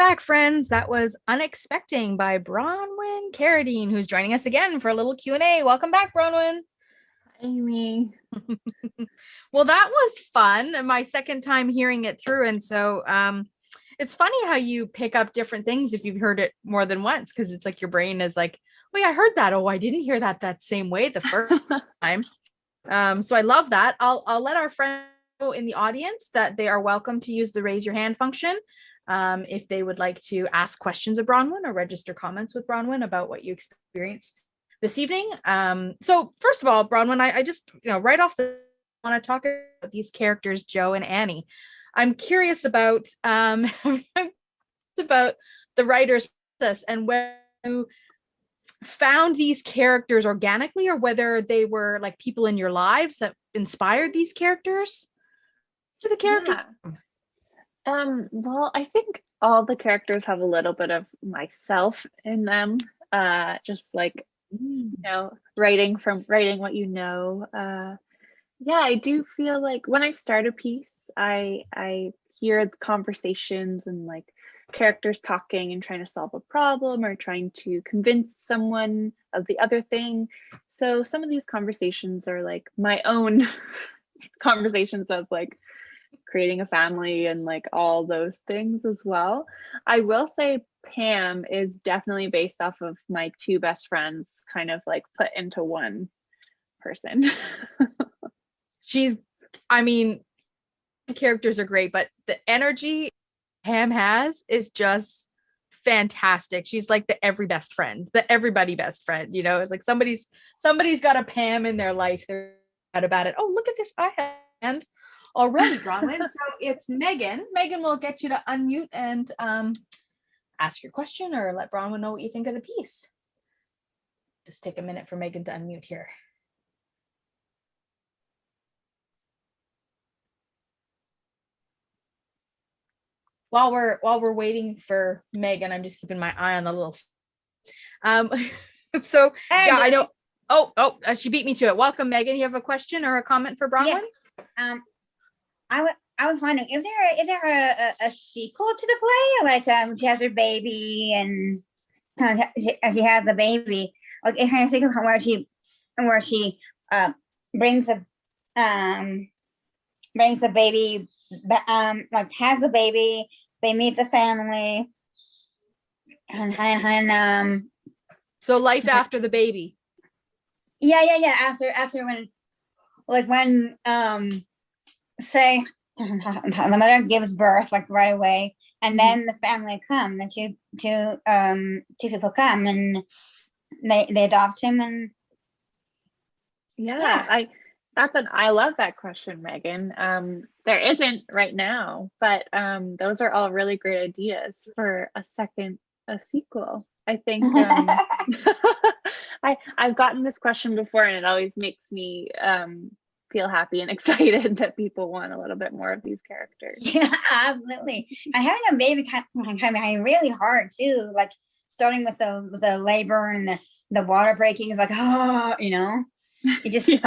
back, friends. That was Unexpecting by Bronwyn Carradine, who's joining us again for a little Q&A. Welcome back, Bronwyn. Amy. Well, that was fun. My second time hearing it through. And so it's funny how you pick up different things if you've heard it more than once, because it's like your brain is like, wait, I heard that. Oh, I didn't hear that same way the first time. So I love that. I'll let our friends know in the audience that they are welcome to use the raise your hand function if they would like to ask questions of Bronwyn or register comments with Bronwyn about what you experienced this evening. So first of all, Bronwyn, I just, right off the want to talk about these characters, Joe and Annie. I'm curious about about the writer's process and whether you found these characters organically or whether they were like people in your lives that inspired these characters to the character. Well, I think all the characters have a little bit of myself in them. Just like, writing what yeah, I do feel like when I start a piece, I hear the conversations and like characters talking and trying to solve a problem or trying to convince someone of the other thing. So some of these conversations are like my own conversations of like creating a family and like all those things as well. I will say Pam is definitely based off of my two best friends, kind of like put into one person. The characters are great, but the energy Pam has is just fantastic. She's like the everybody best friend. It's like somebody's got a Pam in their life. They're about it. Oh, look at this. I have already, Bronwyn. So it's Megan. Megan will get you to unmute and ask your question or let Bronwyn know what you think of the piece. Just take a minute for Megan to unmute here. While we're waiting for Megan, I'm just keeping my eye on the little. So yeah, I know. Oh, she beat me to it. Welcome, Megan. You have a question or a comment for Bronwyn? Yes. I was wondering, is there a sequel to the play? Like she has her baby and she has a baby. Like is there a sequel where she brings a baby like has the baby, they meet the family and so life after the baby. Yeah. After when say the mother gives birth like right away, and then the family come, the two people come and they adopt him and I love that question, Megan. There isn't right now, but those are all really great ideas for a sequel. I think I've gotten this question before and it always makes me feel happy and excited that people want a little bit more of these characters. Yeah, absolutely. And having a baby can be really hard too, like starting with the labor and the water breaking is like, it just it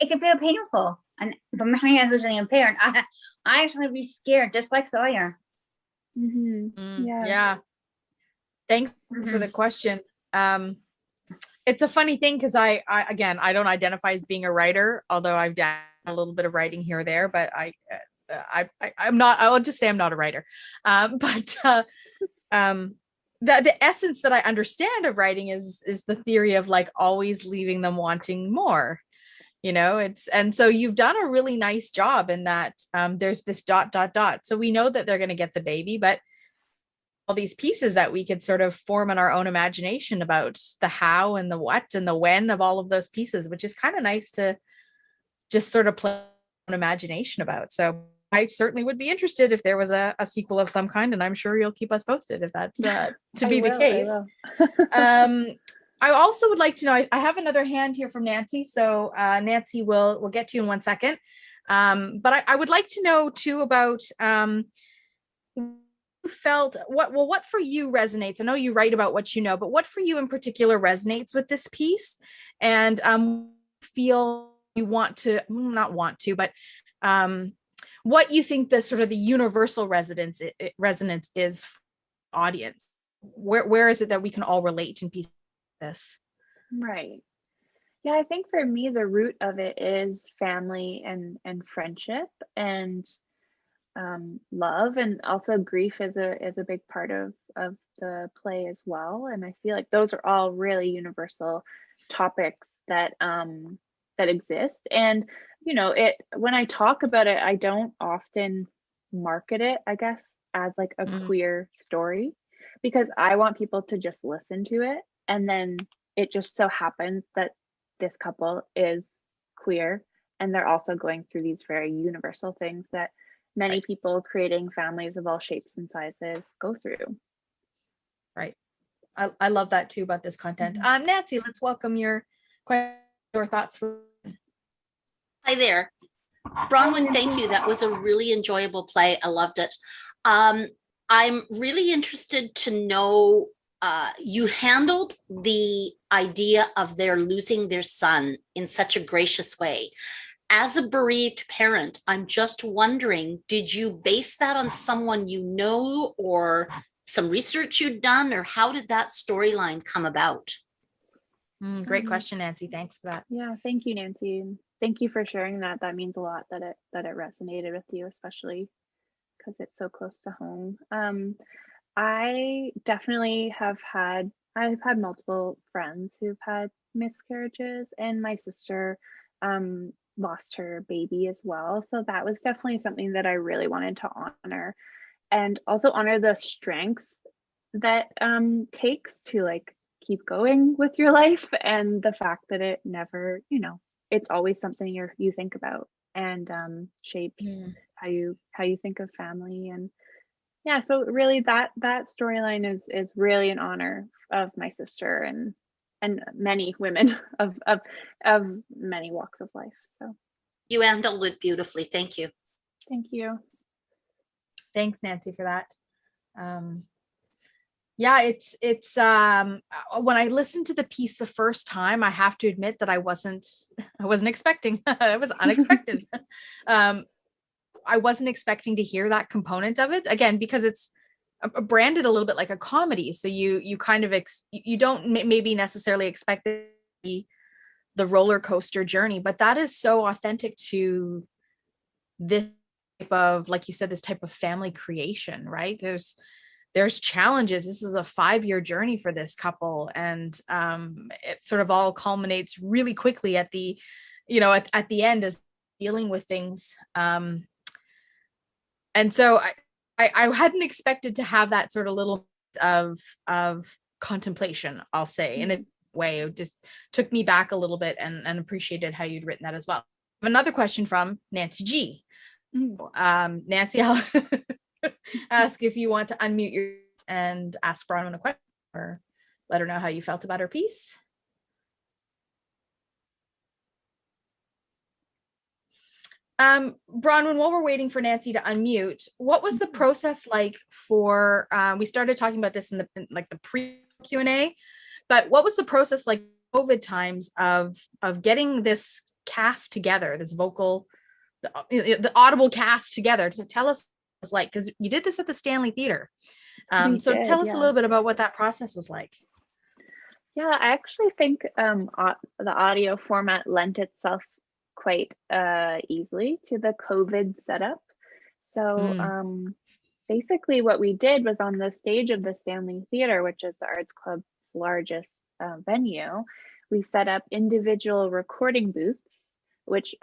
can feel painful. And but my hand was a parent, I actually be scared just like Sawyer. Yeah. Thanks for the question. It's a funny thing because I don't identify as being a writer, although I've done a little bit of writing here or there, but I'm not. I'll just say I'm not a writer. The essence that I understand of writing is the theory of like always leaving them wanting more. And so you've done a really nice job in that. There's this ... So we know that they're going to get the baby, but all these pieces that we could sort of form in our own imagination about the how and the what and the when of all of those pieces, which is kind of nice to just sort of play on imagination about. So I certainly would be interested if there was a sequel of some kind, and I'm sure you'll keep us posted if that's to be the case. I also would like to know, I have another hand here from Nancy. So Nancy, we'll get to you in 1 second. But I would like to know too about felt what for you resonates. I know you write about what you know, but what for you in particular resonates with this piece and feel you want to not want to, but what you think the sort of the universal resonance is for the audience. Where is it that we can all relate in pieces like this? Right. Yeah, I think for me, the root of it is family and friendship and love, and also grief is a big part of the play as well. And I feel like those are all really universal topics that that exist. And you know, it when I talk about it, I don't often market it, I guess, as like a queer story, because I want people to just listen to it. And then it just so happens that this couple is queer, and they're also going through these very universal things that many people creating families of all shapes and sizes go through. Right. I love that too about this content. Nancy, let's welcome your question or thoughts. Hi there. Bronwyn, thank you. That was a really enjoyable play. I loved it. I'm really interested to know, you handled the idea of their losing their son in such a gracious way. As a bereaved parent, I'm just wondering, did you base that on someone you know or some research you'd done, or how did that storyline come about? Great question, Nancy. Thanks for that. Yeah, thank you, Nancy. Thank you for sharing that. That means a lot that it resonated with you, especially because it's so close to home. I definitely I've had multiple friends who've had miscarriages, and my sister lost her baby as well. So that was definitely something that I really wanted to honor, and also honor the strength that takes to like keep going with your life, and the fact that it never, you know, it's always something you think about, and shapes how you think of family. And yeah, so really that storyline is really in honor of my sister and many women of many walks of life. So you handled it beautifully. Thank you. Thank you. Thanks, Nancy, for that. Yeah, it's when I listened to the piece the first time, I have to admit that I wasn't expecting. It was unexpected. I wasn't expecting to hear that component of it, again, because it's branded a little bit like a comedy. So you kind of you don't maybe necessarily expect the roller coaster journey, but that is so authentic to this type of, like you said, this type of family creation, right? There's challenges. This is a 5-year journey for this couple, and it sort of all culminates really quickly at the, at the end, as dealing with things. And so I hadn't expected to have that sort of little of contemplation, I'll say, in a way. It just took me back a little bit, and appreciated how you'd written that as well. Another question from Nancy G. Nancy, I'll ask if you want to unmute your and ask Bronwyn a question, or let her know how you felt about her piece. Bronwyn, while we're waiting for Nancy to unmute, what was the process like for, we started talking about this in the pre-Q&A, but what was the process like COVID times of getting this cast together, this the audible cast together? To tell us what it was like, because you did this at the Stanley Theater. So tell us a little bit about what that process was like. Yeah, I actually think the audio format lent itself quite easily to the COVID setup. So basically what we did was, on the stage of the Stanley Theater, which is the Arts Club's largest venue, we set up individual recording booths, which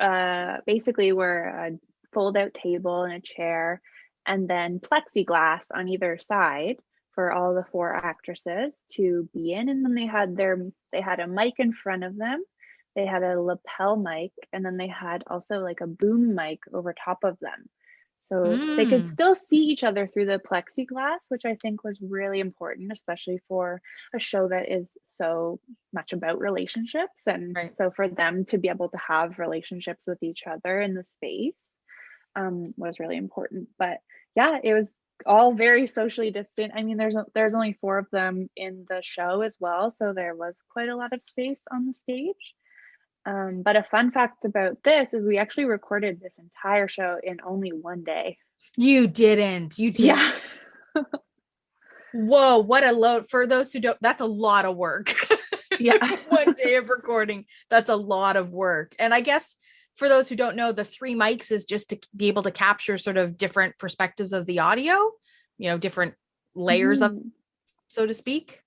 basically were a fold-out table and a chair, and then plexiglass on either side for all the 4 actresses to be in. And then they had a mic in front of them. They had a lapel mic, and then they had also like a boom mic over top of them. So they could still see each other through the plexiglass, which I think was really important, especially for a show that is so much about relationships. And so for them to be able to have relationships with each other in the space was really important. But yeah, it was all very socially distant. I mean, there's only 4 of them in the show as well, so there was quite a lot of space on the stage. But a fun fact about this is we actually recorded this entire show in only one day. You didn't. You did. Yeah. Whoa, what a load. For those who don't, that's a lot of work. Yeah. 1 day of recording. That's a lot of work. And I guess for those who don't know, the 3 mics is just to be able to capture sort of different perspectives of the audio, different layers of, so to speak.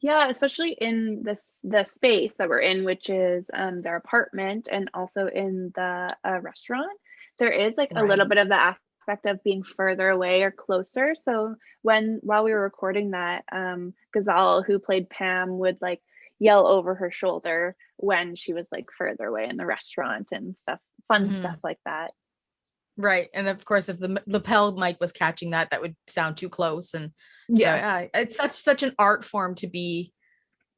Yeah, especially in the space that we're in, which is their apartment, and also in the restaurant. There is like a little bit of the aspect of being further away or closer. So while we were recording that, Ghazal, who played Pam, would like yell over her shoulder when she was like further away in the restaurant and stuff, fun stuff like that. Right. And of course, if the lapel mic was catching that, that would sound too close. And so, it's such an art form to be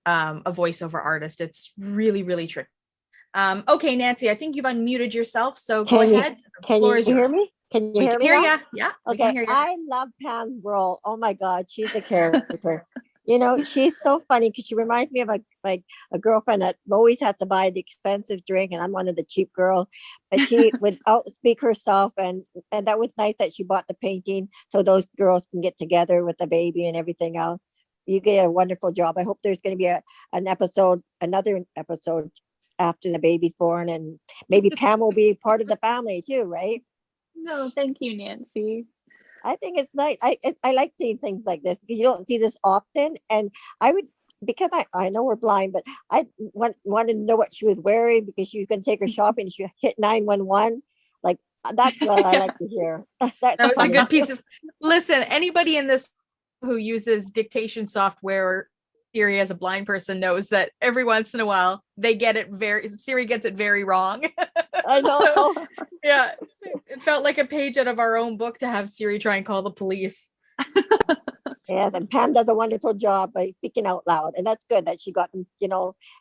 a voiceover artist. It's really, really tricky. Okay, Nancy, I think you've unmuted yourself. So go ahead. Can you hear me? Can you hear me? Yeah. Okay. I love Pam's role. Oh my God, she's a character. She's so funny because she reminds me of a girlfriend that always had to buy the expensive drink, and I'm one of the cheap girls. But she would outspeak herself, and that was nice that she bought the painting so those girls can get together with the baby and everything else. You get a wonderful job. I hope there's going to be another episode after the baby's born, and maybe Pam will be part of the family too, right? No, thank you, Nancy. I think it's nice. I like seeing things like this because you don't see this often. And because I know we're blind, but I wanted to know what she was wearing because she was going to take her shopping. She hit 911. Like, that's what I like to hear. That was a good piece of, listen, anybody in this who uses dictation software, Siri as a blind person knows that every once in a while Siri gets it very wrong. I know. So, yeah, it felt like a page out of our own book to have Siri try and call the police. Yes, and Pam does a wonderful job by speaking out loud, and that's good that she got them.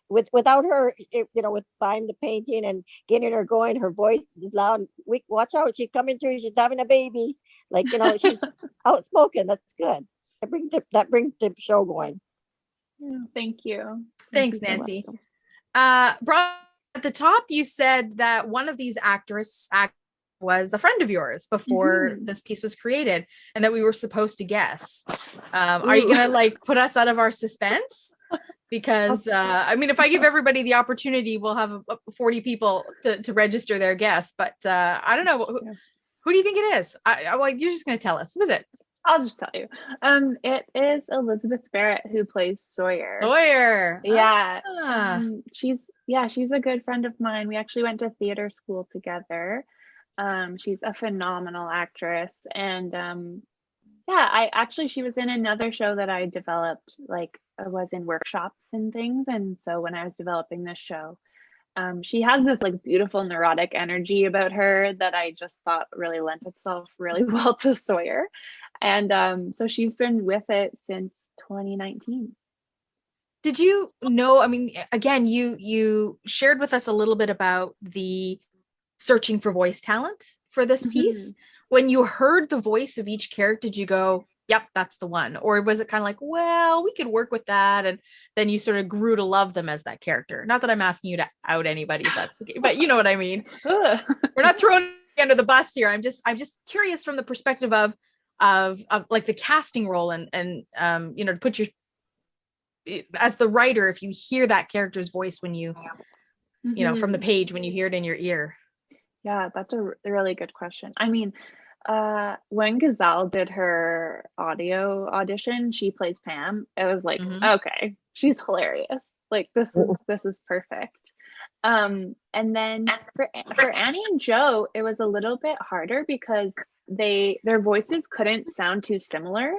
Without her, with buying the painting and getting her going, her voice is loud. Watch out, she's coming through. She's having a baby. She's outspoken. That's good. That brings the show going. Thank you. Thanks, Nancy. Bron, at the top, you said that one of these actors was a friend of yours before this piece was created, and that we were supposed to guess. Are you gonna put us out of our suspense? Because if I give everybody the opportunity, we'll have 40 people to register their guess. But I don't know. Who do you think it is? You're just gonna tell us. Who is it? I'll just tell you. It is Elizabeth Barrett who plays Sawyer. Yeah. She's a good friend of mine. We actually went to theater school together. She's a phenomenal actress. And she was in another show that I developed, I was in workshops and things. And so when I was developing this show, she has this beautiful neurotic energy about her that I just thought really lent itself really well to Sawyer. And so she's been with it since 2019. Did you know, again, you shared with us a little bit about the searching for voice talent for this piece. When you heard the voice of each character, did you go, yep, that's the one? Or was it kind of like, well, we could work with that, and then you sort of grew to love them as that character? Not that I'm asking you to out anybody, but you know what I mean. We're not throwing under the bus here. I'm just curious from the perspective of the casting role and to put your, as the writer, if you hear that character's voice when you from the page, when you hear it in your ear. Yeah, that's a really good question. When Ghazal did her audio audition, she plays Pam. It was like, okay, she's hilarious. This is perfect. And then for Annie and Joe, it was a little bit harder because their voices couldn't sound too similar.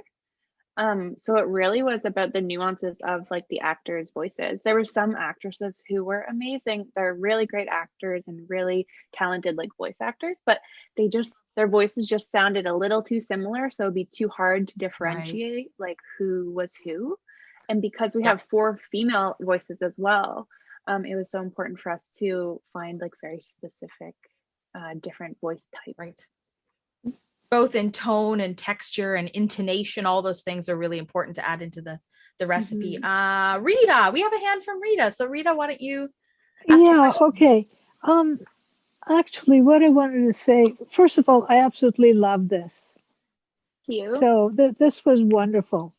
So it really was about the nuances of the actors' voices. There were some actresses who were amazing. They're really great actors and really talented voice actors, but their voices just sounded a little too similar. So it'd be too hard to differentiate who was who. And because we have 4 female voices as well, it was so important for us to find very specific different voice types. Right. Both in tone and texture and intonation, all those things are really important to add into the recipe. Rita, we have a hand from Rita. So Rita, why don't you Yeah, okay. Um, Actually, what I wanted to say, first of all, I absolutely love this. Thank you. So this was wonderful.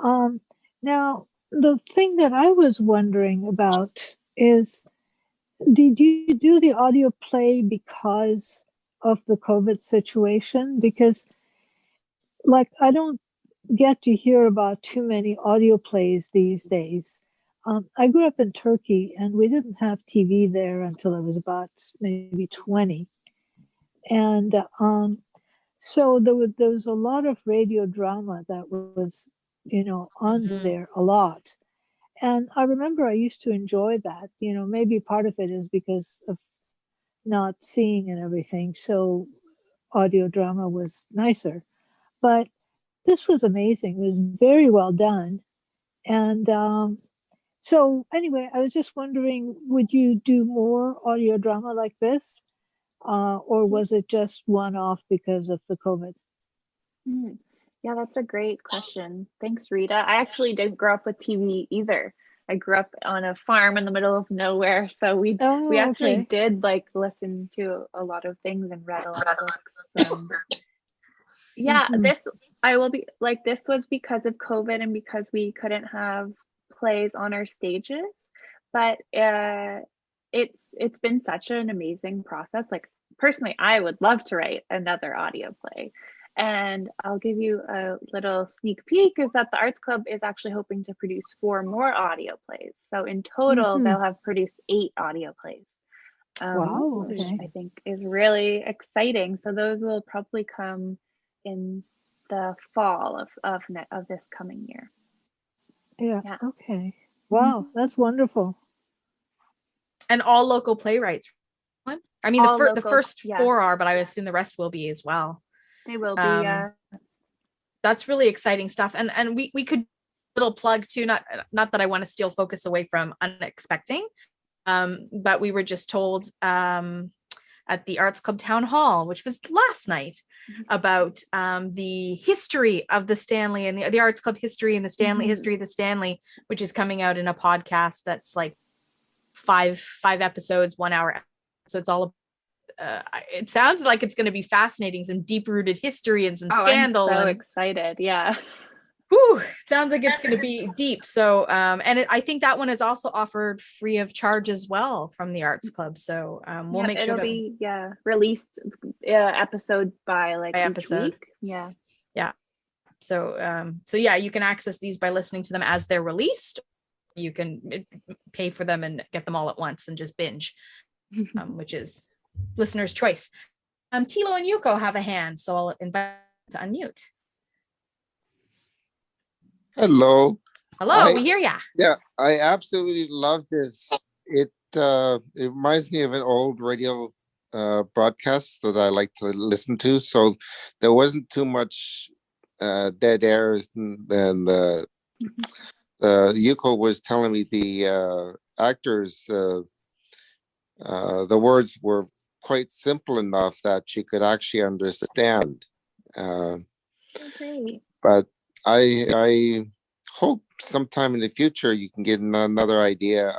Um, Now, the thing that I was wondering about is, did you do the audio play because of the COVID situation? Because, like, I don't get to hear about too many audio plays these days. I grew up in Turkey and we didn't have TV there until I was about maybe 20. And so there was a lot of radio drama that was, on there a lot. And I remember I used to enjoy that. Maybe part of it is because of not seeing and everything. So audio drama was nicer. But this was amazing. It was very well done. And so, anyway, I was just wondering, would you do more audio drama like this? Or was it just one off because of the COVID? Mm. Yeah, that's a great question. Thanks, Rita. I actually didn't grow up with TV either. I grew up on a farm in the middle of nowhere, so we Oh, actually okay. did like listen to a lot of things and read a lot of books. Yeah, Mhm. this was because of COVID and because we couldn't have plays on our stages. But it's been such an amazing process. Like personally, I would love to write another audio play. And I'll give you a little sneak peek is that the Arts Club is actually hoping to produce 4 more audio plays. So in total, Mhm. they'll have produced 8 audio plays, Wow. which Okay. I think is really exciting. So those will probably come in the fall of this coming year. Yeah. Yeah. Okay. Wow. That's wonderful. And all local playwrights. I mean, All the local, first yeah, 4 are, but I assume the rest will be as well. they will be. That's really exciting stuff. And we could little plug too, not that I want to steal focus away from Unexpecting, but we were just told at the Arts Club Town Hall, which was last night, about the history of the Stanley and the Arts Club history and the Stanley history of the Stanley, which is coming out in a podcast that's like five episodes, 1 hour. So it's all it sounds like it's going to be fascinating, some deep rooted history and some scandal. I'm so and excited. Yeah. Whew, sounds like it's going to be deep. So, I think that one is also offered free of charge as well from the Arts Club. So, we'll make sure it'll be released episode by like each week. Yeah. So, yeah, you can access these by listening to them as they're released. You can pay for them and get them all at once and just binge, which is listener's choice. Tilo and Yuko have a hand, so I'll invite them to unmute. Hello. We hear ya. Yeah, I absolutely love this. It reminds me of an old radio broadcast that I like to listen to. So there wasn't too much dead air, and Yuko was telling me the actors, the words were quite simple enough that she could actually understand. Great. But I hope sometime in the future you can get another idea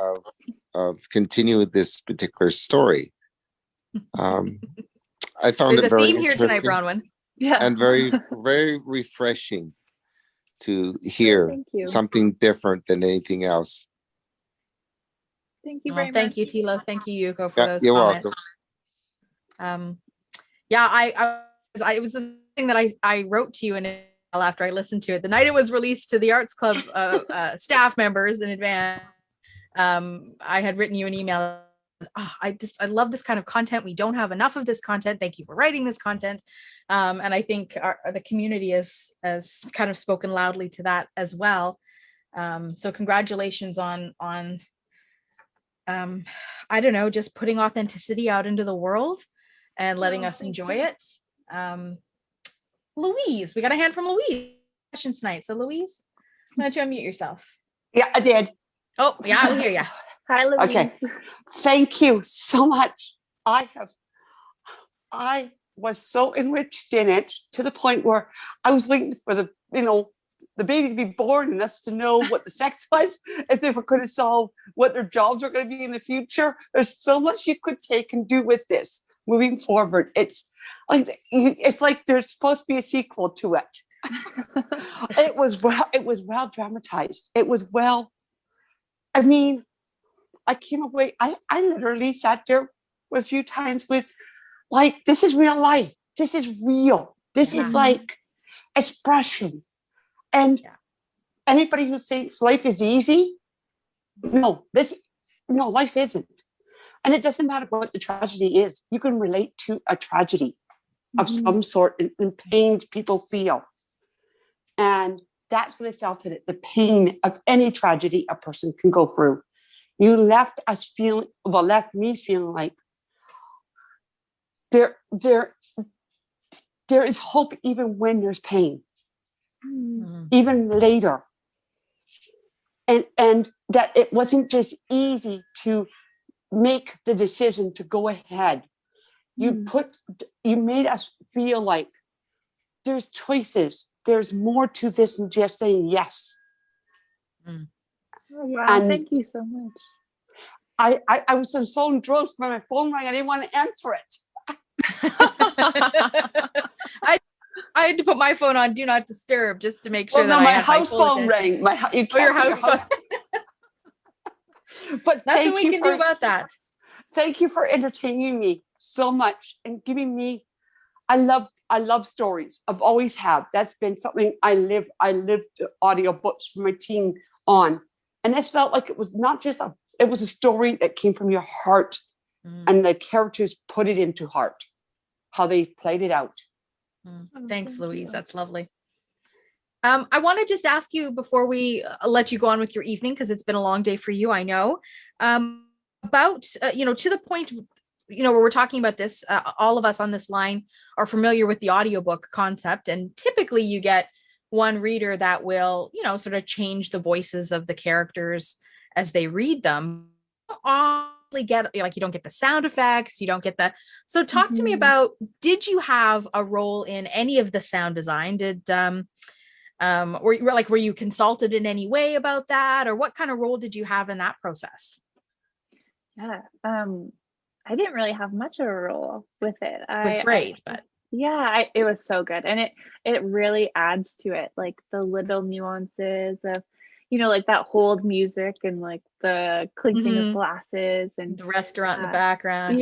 of continuing this particular story. I found There's it a very theme here tonight, Bronwyn. Yeah. and very, very refreshing to hear something different than anything else. Thank you very much. Thank you, Tilo. Thank you, Yuko, for those you're comments. welcome. It was the thing that I wrote to you in after I listened to it the night it was released to the Arts Club staff members in advance. I had written you an email. I love this kind of content. We don't have enough of this content. Thank you for writing this content. And I think the community has kind of spoken loudly to that as well. So congratulations on I don't know, just putting authenticity out into the world and letting us enjoy it. Louise, we got a hand from Louise questions tonight. So Louise, why don't you unmute yourself? Yeah, I did. Oh, yeah, we hear you. Hi, Louise. Okay. Thank you so much. I was so enriched in it to the point where I was waiting for the the baby to be born and us to know what the sex was, if they were going to solve what their jobs are going to be in the future. There's so much you could take and do with this moving forward. It's like there's supposed to be a sequel to it. It was well dramatized. It was well, I mean, I came away, I literally sat there a few times with, like, this is real life. This is real. This is like expression. And anybody who thinks life is easy, no, life isn't. And it doesn't matter what the tragedy is. You can relate to a tragedy of some sort and pain people feel. And that's what I felt in it, the pain of any tragedy a person can go through. You left me feeling like there is hope even when there's pain, even later. And that it wasn't just easy to make the decision to go ahead. You made us feel like there's choices. There's more to this than just saying yes. Oh, wow, and thank you so much. I was so engrossed by my phone rang, I didn't want to answer it. I had to put my phone on do not disturb just to make sure that my house phone rang. Your house phone. But nothing we can do about that. Thank you for entertaining me so much and giving me. I love stories. I've always have. That's been something I lived audiobooks for my teen on, and this felt like it was not just it was a story that came from your heart, and the characters put it into heart, how they played it out. Thanks, Louise. That's lovely. I want to just ask you before we let you go on with your evening, because it's been a long day for you, I know, about, to the point, where we're talking about this, all of us on this line are familiar with the audiobook concept. And typically you get one reader that will, sort of change the voices of the characters as they read them. Get you don't get the sound effects, you don't get the, so talk to me about, did you have a role in any of the sound design? Were you consulted in any way about that, or what kind of role did you have in that process? I didn't really have much of a role with it. It was great, but it was so good, and it really adds to it, like the little nuances of, like that hold music and like the clinking of glasses and the restaurant in the background.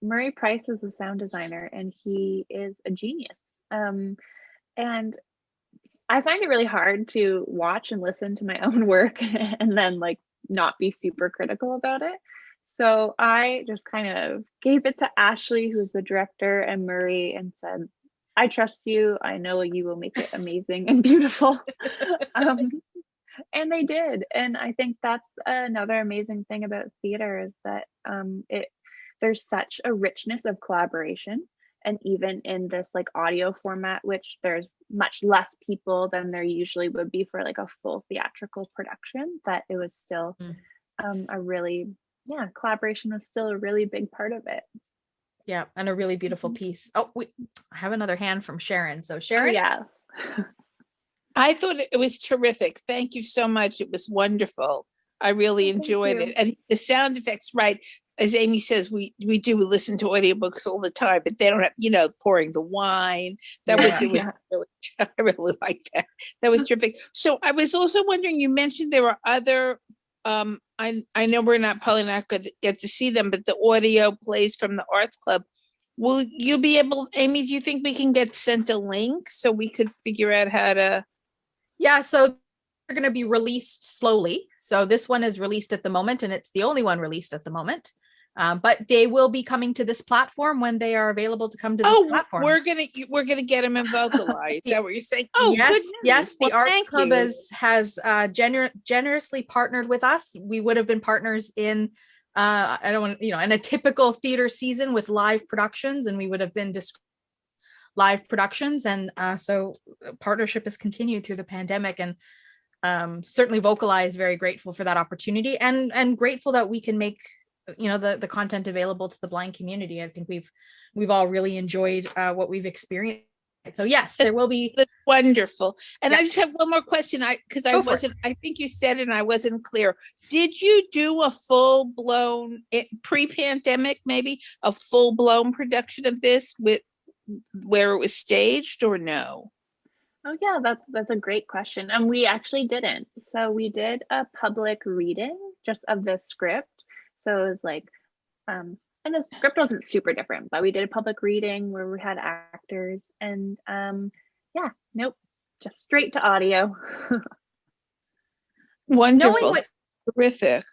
Murray Price is a sound designer, and he is a genius. And I find it really hard to watch and listen to my own work and then like not be super critical about it. So I just kind of gave it to Ashley, who's the director, and Murray, and said, I trust you. I know you will make it amazing and beautiful. And they did. And I think that's another amazing thing about theater, is that there's such a richness of collaboration. And even in this like audio format, which there's much less people than there usually would be for like a full theatrical production, that it was still collaboration was still a really big part of it. Yeah, and a really beautiful piece. Oh, I have another hand from Sharon. So Sharon? I thought it was terrific. Thank you so much. It was wonderful. I really enjoyed it. And the sound effects, right? As Amy says, we do listen to audiobooks all the time, but they don't have, pouring the wine. Really, I really like that. That was terrific. So I was also wondering, you mentioned there were other, I know we're probably not going to get to see them, but the audio plays from the Arts Club. Will you be able, Amy, do you think we can get sent a link so we could figure out how to? Yeah, so they're going to be released slowly. So this one is released at the moment, and it's the only one released at the moment. But they will be coming to this platform when they are available to come to this platform. We're gonna get them in VocalEye. Is that what you're saying? Oh, yes. The Arts Club has generously partnered with us. We would have been partners in in a typical theater season with live productions, and we would have been live productions, and so partnership has continued through the pandemic, and certainly VocalEye is very grateful for that opportunity, and grateful that we can make the content available to the blind community. I think we've all really enjoyed what we've experienced So yes, there will be. That's wonderful. And Yeah. I just have one more question. Because I Go for wasn't, I think you said it and I wasn't clear. Did you do a full blown pre-pandemic, maybe a full blown production of this with where it was staged, or no? Oh yeah, that's a great question. And we actually didn't. So we did a public reading just of the script. So it was like, and the script wasn't super different, but we did a public reading where we had actors, and yeah, nope, just straight to audio. Wonderful. Terrific.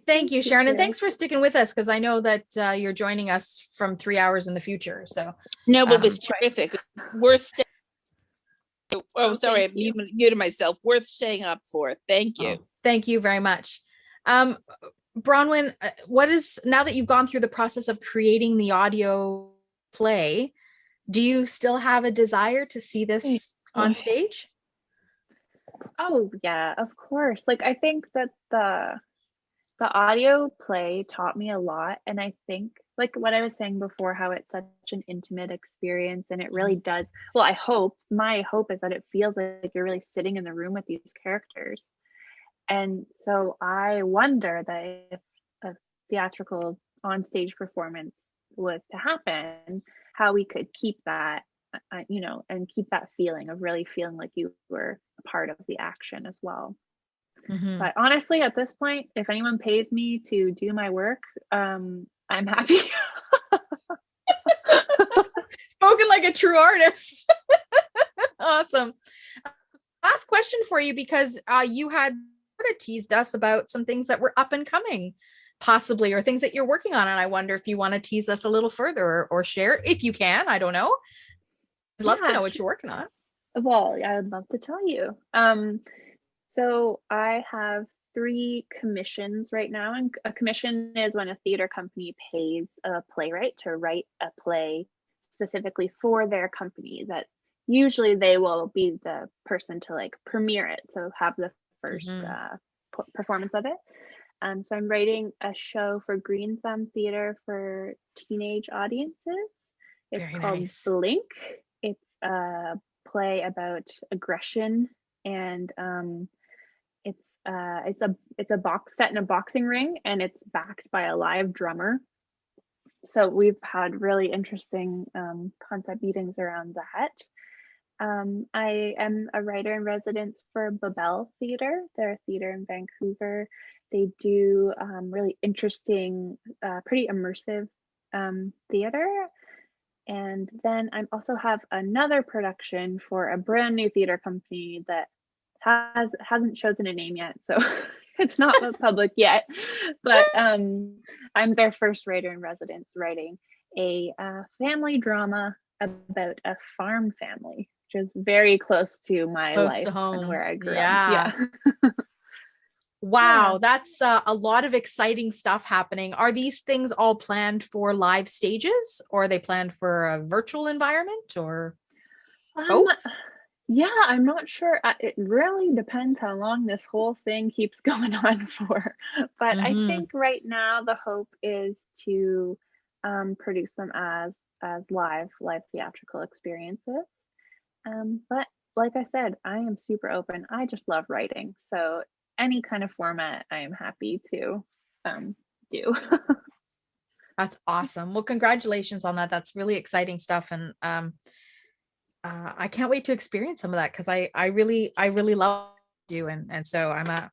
Thank you, Sharon. And thanks for sticking with us, because I know that you're joining us from 3 hours in the future. So no, but it was terrific. We're sorry, I muted myself. Worth staying up for. Thank you. Thank you very much. Bronwyn, what is, now that you've gone through the process of creating the audio play, do you still have a desire to see this on stage? Oh yeah, of course. Like, I think that the audio play taught me a lot, and I think, like what I was saying before, how it's such an intimate experience, and it really does, well, my hope is that it feels like you're really sitting in the room with these characters. And so I wonder that if a theatrical on-stage performance was to happen, how we could keep that, and keep that feeling of really feeling like you were a part of the action as well. Mm-hmm. But honestly, at this point, if anyone pays me to do my work, I'm happy. Spoken like a true artist. Awesome. Last question for you, because you had sort of teased us about some things that were up and coming, possibly, or things that you're working on. And I wonder if you want to tease us a little further, or share, if you can. I don't know. I'd love to know what you're working on. Well, I would love to tell you. So I have 3 commissions right now. And a commission is when a theater company pays a playwright to write a play specifically for their company, that usually they will be the person to like premiere it, so have the first performance of it. So I'm writing a show for Green Thumb Theater for teenage audiences. It's Very called nice. Blink. It's a play about aggression, and it's a box set in a boxing ring, and it's backed by a live drummer. So we've had really interesting concept meetings around that. I am a writer in residence for Babel Theater. They're a theater in Vancouver. They do really interesting, pretty immersive theater. And then I also have another production for a brand new theater company that hasn't chosen a name yet, so it's not public yet. But I'm their first writer in residence, writing a family drama about a farm family, which is very close to my life and where I grew up. Yeah. Wow, that's a lot of exciting stuff happening. Are these things all planned for live stages, or are they planned for a virtual environment, or both? Yeah, I'm not sure. It really depends how long this whole thing keeps going on for. But I think right now the hope is to produce them as live theatrical experiences. But like I said, I am super open. I just love writing. So any kind of format I am happy to do. That's awesome. Well, congratulations on that. That's really exciting stuff. And I can't wait to experience some of that, because I really love you. And so I'm a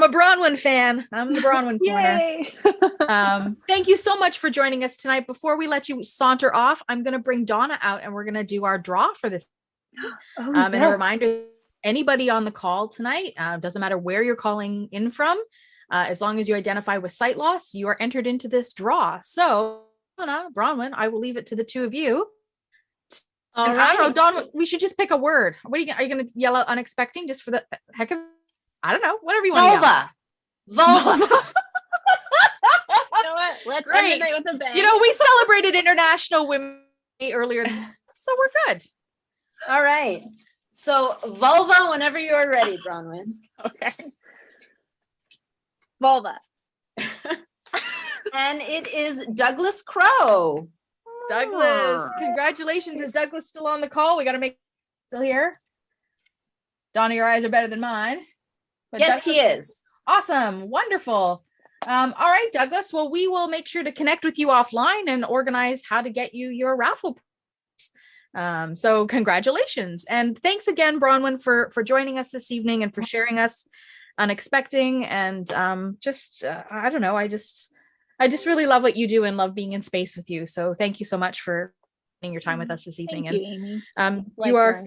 Bronwyn fan. I'm the Bronwyn corner. Thank you so much for joining us tonight. Before we let you saunter off, I'm going to bring Donna out, and we're going to do our draw for this. And a reminder, anybody on the call tonight, doesn't matter where you're calling in from, as long as you identify with sight loss, you are entered into this draw. So Donna, Bronwyn, I will leave it to the two of you. I don't know, Dawn, we should just pick a word. Are you going to yell out unexpecting just for the heck of, I don't know, whatever you want to yell. Vulva. You know what? Let's end the night with a bang. You know, we celebrated International Women's Day earlier, so we're good. All right. So vulva whenever you are ready, Bronwyn. Okay. Vulva. And it is Douglas Crow. Douglas, congratulations. Is Douglas still on the call? We got to make still here. Donna, your eyes are better than mine. But Yes, Douglas, he is. Awesome. Wonderful. All right, Douglas. Well, we will make sure to connect with you offline and organize how to get you your raffle. So congratulations. And thanks again, Bronwyn, for joining us this evening and for sharing us Unexpecting. And I don't know, I just really love what you do and love being in space with you. So thank you so much for spending your time with us this evening. Thank you, Amy. You are,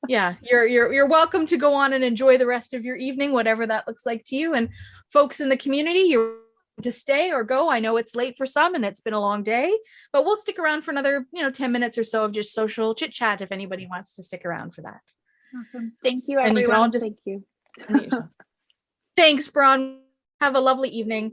yeah, you're welcome to go on and enjoy the rest of your evening, whatever that looks like to you. And folks in the community, you're to stay or go. I know it's late for some and it's been a long day, but we'll stick around for another 10 minutes or so of just social chit chat if anybody wants to stick around for that. Awesome. Thank you, And everyone. you can all just Thank you. Thanks, Bron. Have a lovely evening.